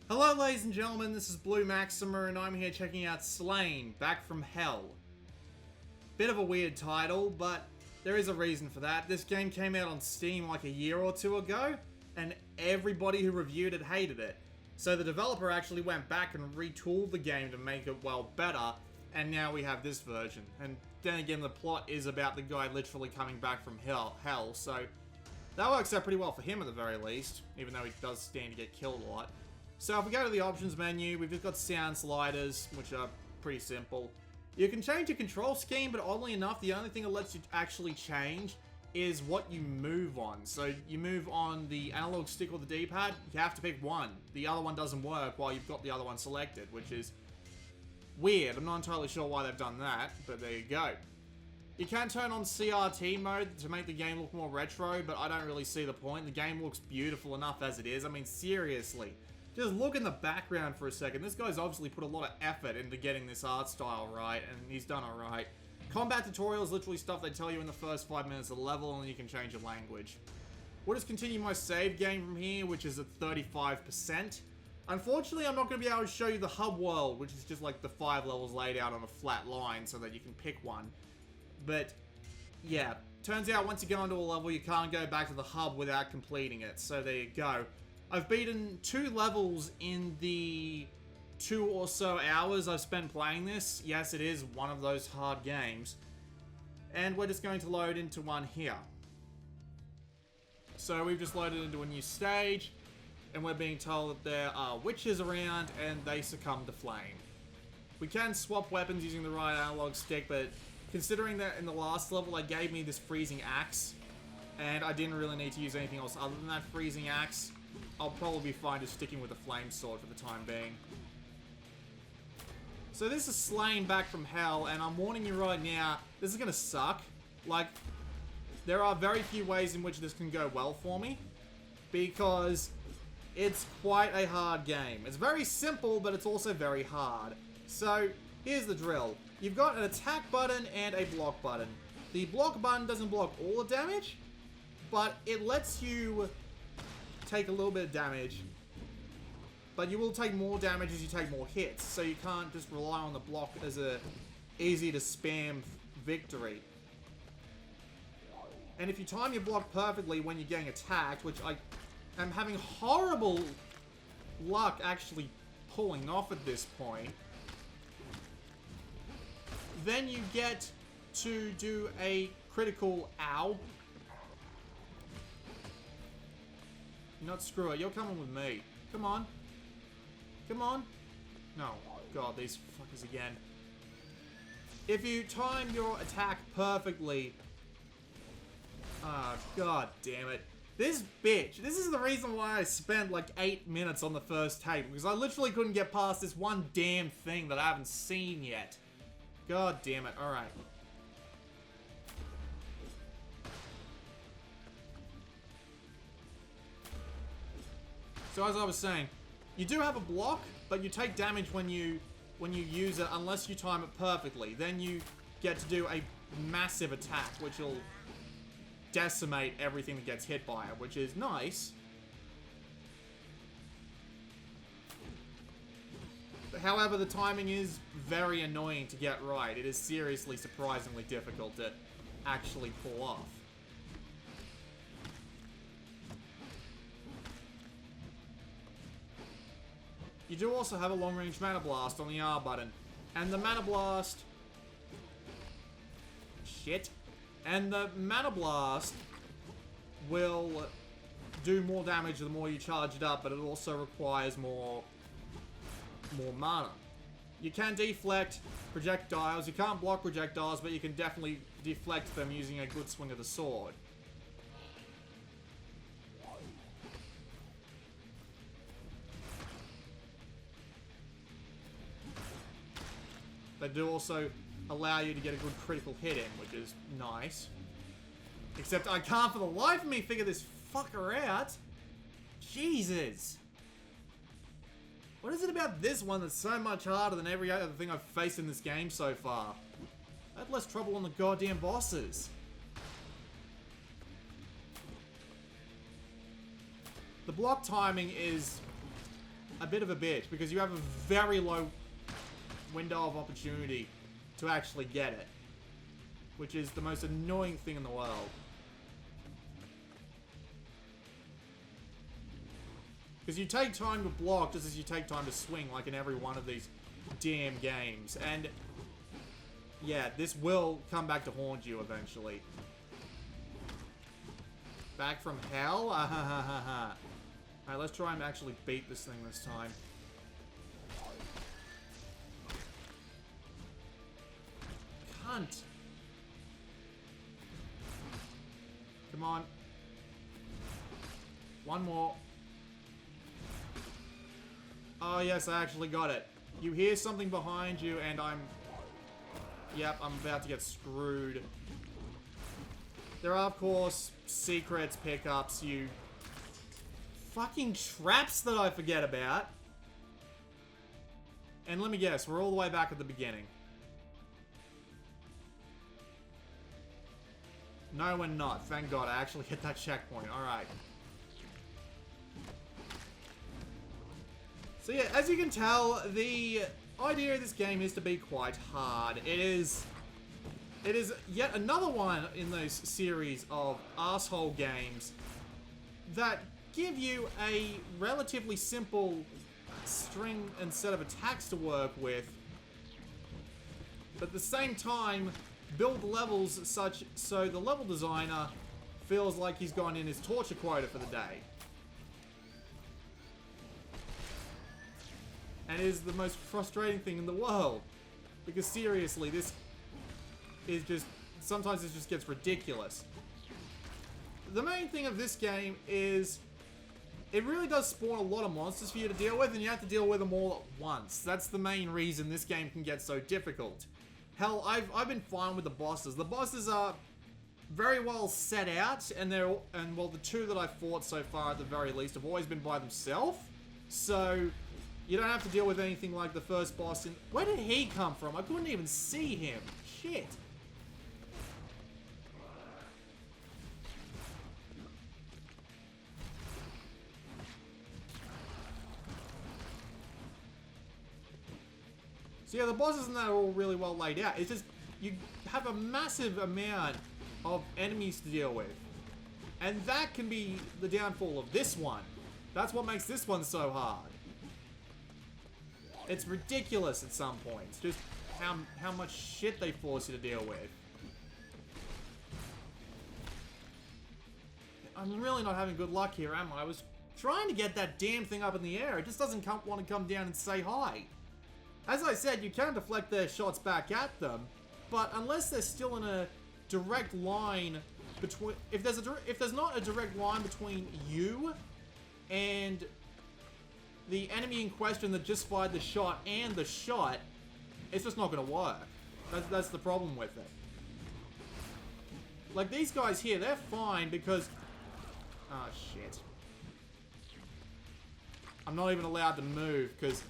Hello ladies and gentlemen, this is Blue Maxima and I'm here checking out Slain, Back from Hell. Bit of a weird title, but there is a reason for that. This game came out on Steam like a year or two ago, and everybody who reviewed it hated it. So the developer actually went back and retooled the game to make it, well, better, and now we have this version. And then again, the plot is about the guy literally coming back from hell, so that works out pretty well for him at the very least, even though he does stand to get killed a lot. So if we go to the options menu, we've just got sound sliders, which are pretty simple. You can change your control scheme, but oddly enough, the only thing it lets you actually change is what you move on. So you move on the analog stick or the D-pad, you have to pick one. The other one doesn't work while you've got the other one selected, which is weird. I'm not entirely sure why they've done that, but there you go. You can turn on CRT mode to make the game look more retro, but I don't really see the point. The game looks beautiful enough as it is. I mean, seriously. Just look in the background for a second. This guy's obviously put a lot of effort into getting this art style right, and he's done alright. Combat tutorials, literally stuff they tell you in the first 5 minutes of the level, and then you can change your language. We'll just continue my save game from here, which is at 35%. Unfortunately, I'm not going to be able to show you the hub world, which is just like the 5 levels laid out on a flat line so that you can pick one. But, yeah. Turns out once you get onto a level, you can't go back to the hub without completing it, so there you go. I've beaten 2 levels in the 2 or so hours I've spent playing this. Yes, it is one of those hard games. And we're just going to load into one here. So we've just loaded into a new stage, and we're being told that there are witches around, and they succumb to flame. We can swap weapons using the right analog stick, but considering that in the last level they gave me this freezing axe, and I didn't really need to use anything else other than that freezing axe, I'll probably be fine just sticking with the flame sword for the time being. So this is Slain Back from Hell, and I'm warning you right now, this is gonna suck. Like, there are very few ways in which this can go well for me, because it's quite a hard game. It's very simple, but it's also very hard. So, here's the drill. You've got an attack button and a block button. The block button doesn't block all the damage, but it lets you take a little bit of damage, but you will take more damage as you take more hits, so you can't just rely on the block as a easy to spam victory. And if you time your block perfectly when you're getting attacked, which I am having horrible luck actually pulling off at this point, then you get to do a critical ow. Not screw it, you're coming with me. Come on. Come on. No. God, these fuckers again. If you time your attack perfectly... Ah, god damn it. This bitch. This is the reason why I spent like 8 minutes on the first take, because I literally couldn't get past this one damn thing that I haven't seen yet. God damn it. Alright. So as I was saying, you do have a block, but you take damage when you use it unless you time it perfectly. Then you get to do a massive attack, which will decimate everything that gets hit by it, which is nice. However, the timing is very annoying to get right. It is seriously surprisingly difficult to actually pull off. You do also have a long-range Mana Blast on the R button. And the Mana Blast... Shit. And the Mana Blast will do more damage the more you charge it up, but it also requires more mana. You can deflect projectiles. You can't block projectiles, but you can definitely deflect them using a good swing of the sword. They do also allow you to get a good critical hit in, which is nice. Except I can't for the life of me figure this fucker out. Jesus. What is it about this one that's so much harder than every other thing I've faced in this game so far? I had less trouble on the goddamn bosses. The block timing is a bit of a bitch because you have a very low window of opportunity to actually get it, which is the most annoying thing in the world. Because you take time to block just as you take time to swing, like in every one of these damn games. And yeah, this will come back to haunt you eventually. Back from hell? Alright, let's try and actually beat this thing this time. Cunt. Come on. One more. Oh yes, I actually got it. You hear something behind you and yep, I'm about to get screwed. There are, of course, secrets, pickups, you fucking traps that I forget about. And let me guess, we're all the way back at the beginning. No, we're not. Thank God, I actually hit that checkpoint. Alright. So yeah, as you can tell, the idea of this game is to be quite hard. It is yet another one in those series of asshole games that give you a relatively simple string and set of attacks to work with, but at the same time build levels such so the level designer feels like he's gone in his torture quota for the day. And it is the most frustrating thing in the world. Because seriously, this is just... sometimes it just gets ridiculous. The main thing of this game is... it really does spawn a lot of monsters for you to deal with, and you have to deal with them all at once. That's the main reason this game can get so difficult. Hell, I've been fine with the bosses. The bosses are very well set out, and well, the two that I've fought so far at the very least have always been by themselves. So... you don't have to deal with anything like the first boss in... where did he come from? I couldn't even see him. Shit. So yeah, the bosses in that are all really well laid out. It's just, you have a massive amount of enemies to deal with. And that can be the downfall of this one. That's what makes this one so hard. It's ridiculous at some points, just how much shit they force you to deal with. I'm really not having good luck here, am I? I was trying to get that damn thing up in the air. It just doesn't want to come down and say hi. As I said, you can deflect their shots back at them, but unless they're still in a direct line between... if there's not a direct line between you and the enemy in question that just fired the shot and the shot, it's just not going to work. That's the problem with it. Like, these guys here, they're fine because... oh, shit. I'm not even allowed to move because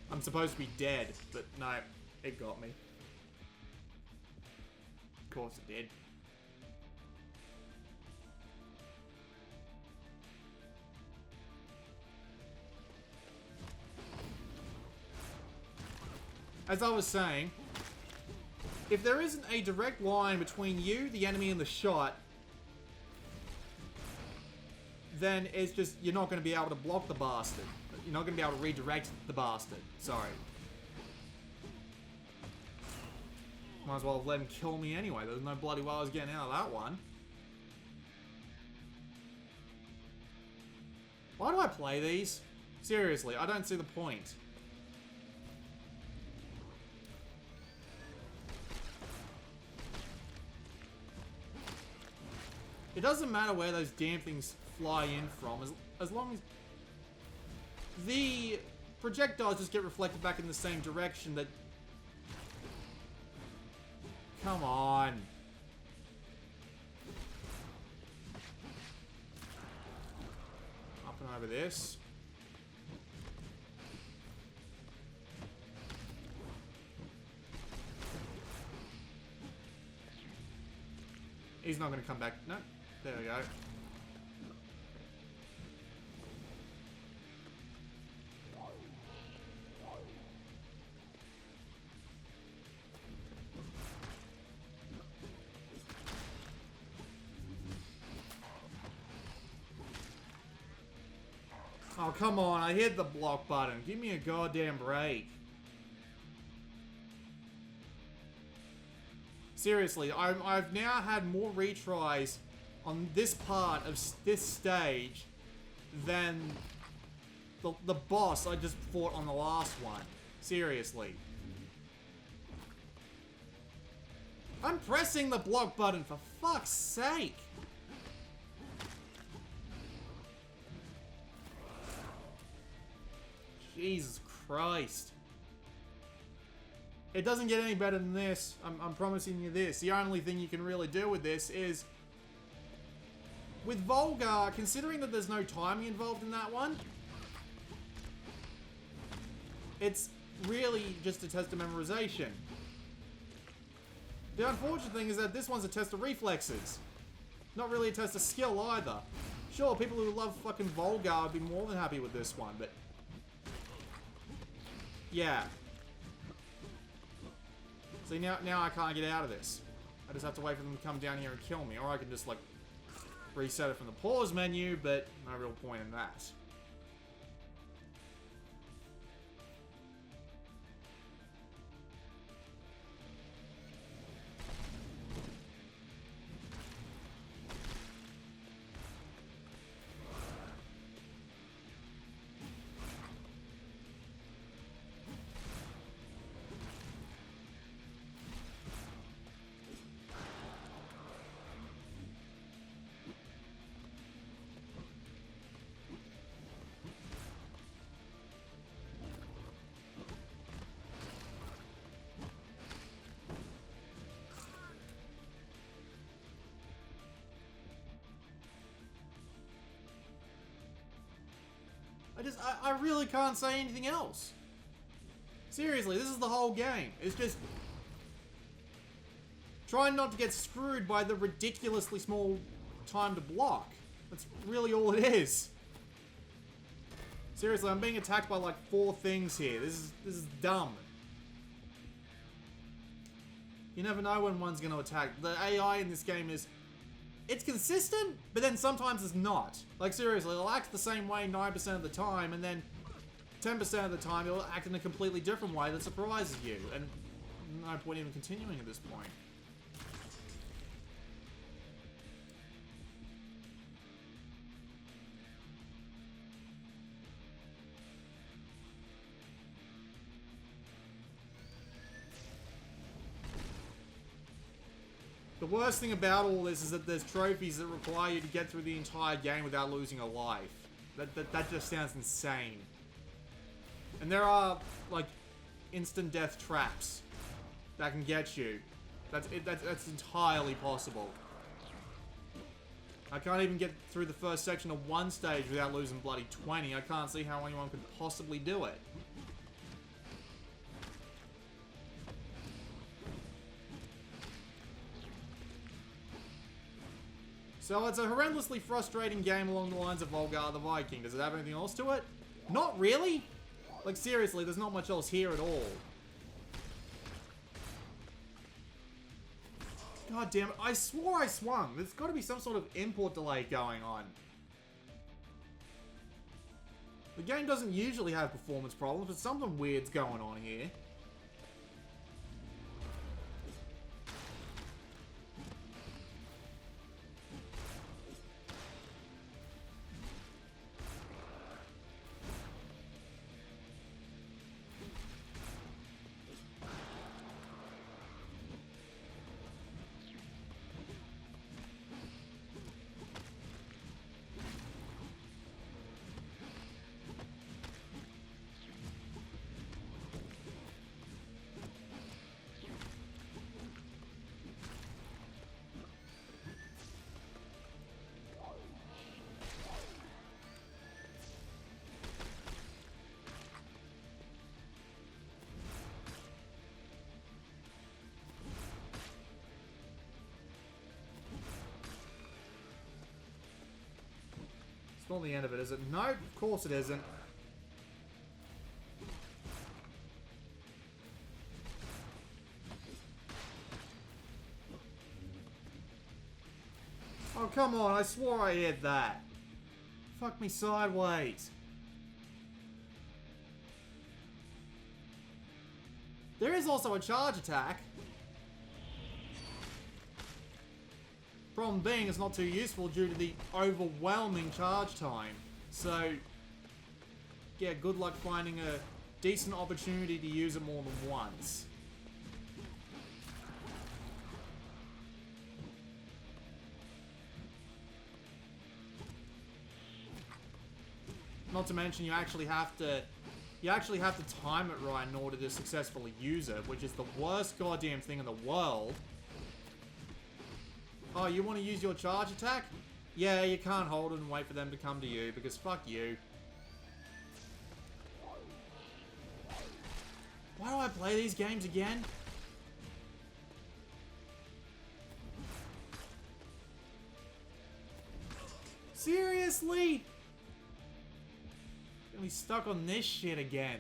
I'm supposed to be dead, but no, it got me. Of course it did. As I was saying, if there isn't a direct line between you, the enemy, and the shot, then it's just, you're not going to be able to block the bastard. You're not going to be able to redirect the bastard. Sorry. Might as well have let him kill me anyway. There's no bloody way I was getting out of that one. Why do I play these? Seriously, I don't see the point. It doesn't matter where those damn things fly in from, as long as the projectiles just get reflected back in the same direction that... come on. Up and over this. He's not going to come back. No. There we go. Oh, come on, I hit the block button. Give me a goddamn break. Seriously, I've now had more retries on this part of this stage than the boss I just fought on the last one. Seriously. I'm pressing the block button, for fuck's sake! Jesus Christ. It doesn't get any better than this. I'm promising you this. The only thing you can really do with this is... With Volgar, considering that there's no timing involved in that one, it's really just a test of memorization. The unfortunate thing is that this one's a test of reflexes. Not really a test of skill either. Sure, people who love fucking Volgar would be more than happy with this one, but... Yeah. See, now I can't get out of this. I just have to wait for them to come down here and kill me, or I can just, like, reset it from the pause menu, but no real point in that. I really can't say anything else. Seriously, this is the whole game. It's just... trying not to get screwed by the ridiculously small time to block. That's really all it is. Seriously, I'm being attacked by like 4 things here. This is dumb. You never know when one's going to attack. The AI in this game is... it's consistent, but then sometimes it's not. Like, seriously, it'll act the same way 9% of the time, and then 10% of the time it'll act in a completely different way that surprises you. And no point even continuing at this point. The worst thing about all this is that there's trophies that require you to get through the entire game without losing a life. That just sounds insane. And there are, like, instant death traps that can get you. That's entirely possible. I can't even get through the first section of one stage without losing bloody 20. I can't see how anyone could possibly do it. So it's a horrendously frustrating game along the lines of Volgar the Viking. Does it have anything else to it? Not really. Like, seriously, there's not much else here at all. God damn it. I swore I swung. There's got to be some sort of import delay going on. The game doesn't usually have performance problems, but something weird's going on here. It's not the end of it, is it? No, of course it isn't. Oh, come on, I swore I hit that. Fuck me sideways. There is also a charge attack. Problem being, it's not too useful due to the overwhelming charge time. So, yeah, good luck finding a decent opportunity to use it more than once. Not to mention, you actually have to time it right in order to successfully use it, which is the worst goddamn thing in the world. Oh, you want to use your charge attack? Yeah, you can't hold it and wait for them to come to you, because fuck you. Why do I play these games again? Seriously? Gonna be stuck on this shit again.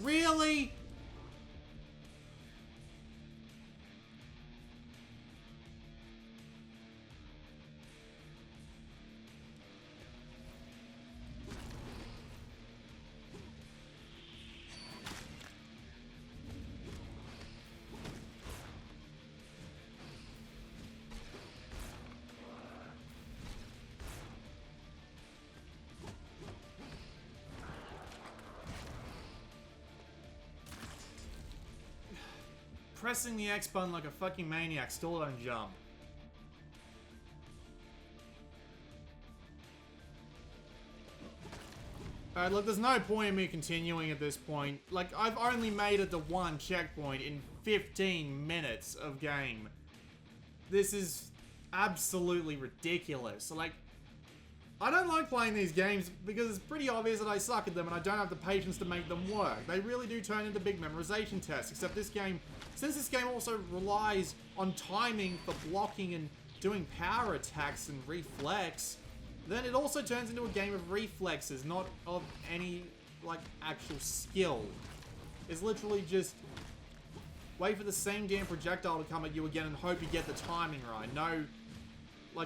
Really? Pressing the X button like a fucking maniac, still don't jump. Alright, look, there's no point in me continuing at this point. Like, I've only made it to one checkpoint in 15 minutes of game. This is absolutely ridiculous. Like, I don't like playing these games because it's pretty obvious that I suck at them and I don't have the patience to make them work. They really do turn into big memorization tests, except this game, since this game also relies on timing for blocking and doing power attacks and reflex, then it also turns into a game of reflexes, not of any, like, actual skill. It's literally just wait for the same damn projectile to come at you again and hope you get the timing right.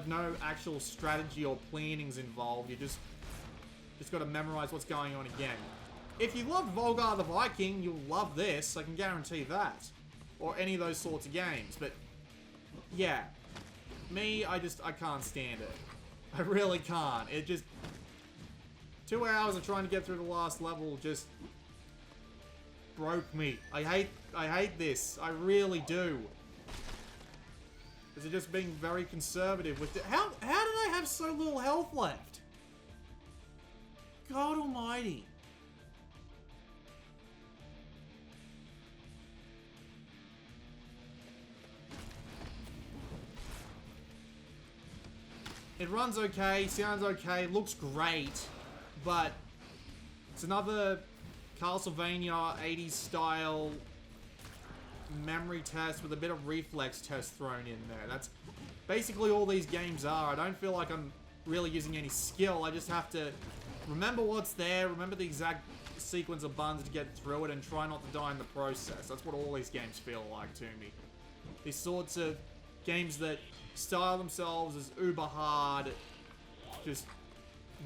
No actual strategy or planning's involved. You just gotta memorize what's going on again. If you loved Volgar the Viking, you'll love this, I can guarantee that. Or any of those sorts of games, but yeah. Me, I can't stand it. I really can't. It just... 2 hours of trying to get through the last level just broke me. I hate this. I really do. Is it just being very conservative with it? How did I have so little health left? God almighty. It runs okay, sounds okay, looks great, but it's another Castlevania 80s style memory test with a bit of reflex test thrown in there. That's basically all these games are. I don't feel like I'm really using any skill. I just have to remember what's there, remember the exact sequence of buttons to get through it, and try not to die in the process. That's what all these games feel like to me. These sorts of games that style themselves as uber hard, just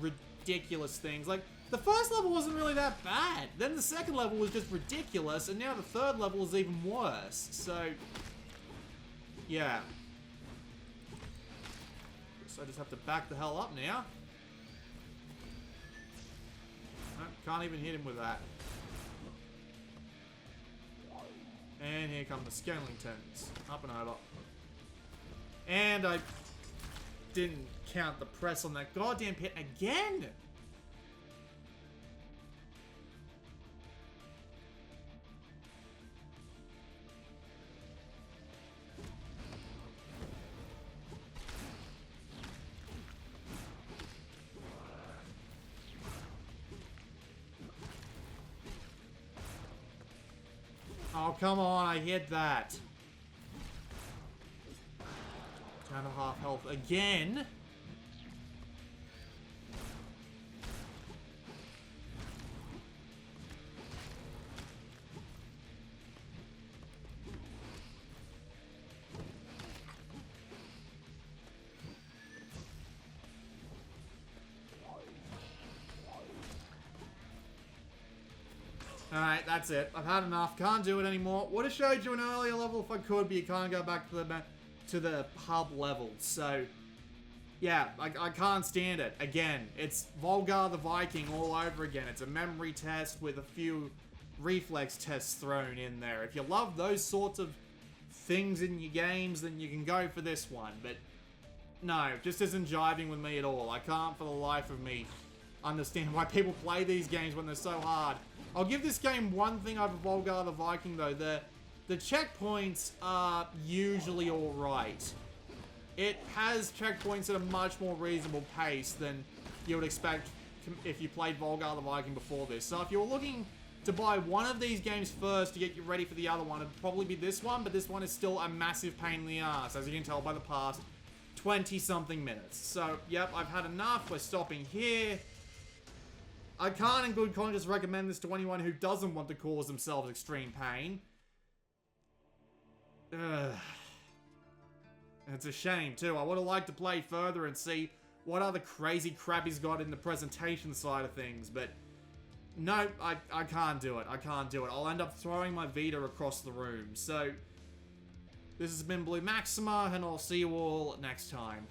ridiculous things. Like, the first level wasn't really that bad. Then the second level was just ridiculous, and now the third level is even worse. So, yeah. So I just have to back the hell up now. Nope, can't even hit him with that. And here come the skeletons. Up and over. And I didn't count the press on that goddamn pit again! Oh, come on, I hit that. Down to half health again. Alright, that's it. I've had enough. Can't do it anymore. Would have showed you an earlier level if I could, but you can't go back to the hub level. So, yeah, I can't stand it. Again, it's Volgar the Viking all over again. It's a memory test with a few reflex tests thrown in there. If you love those sorts of things in your games, then you can go for this one. But, no, just isn't jiving with me at all. I can't for the life of me understand why people play these games when they're so hard. I'll give this game one thing over Volgar the Viking, though. The checkpoints are usually alright. It has checkpoints at a much more reasonable pace than you would expect if you played Volgar the Viking before this. So if you're looking to buy one of these games first to get you ready for the other one, it'd probably be this one, but this one is still a massive pain in the ass, as you can tell by the past 20-something minutes. So, yep, I've had enough. We're stopping here. I can't in good conscience recommend this to anyone who doesn't want to cause themselves extreme pain. Ugh. It's a shame, too. I would have liked to play further and see what other crazy crap he's got in the presentation side of things, but no, I can't do it. I can't do it. I'll end up throwing my Vita across the room. So, this has been Blue Maxima, and I'll see you all next time.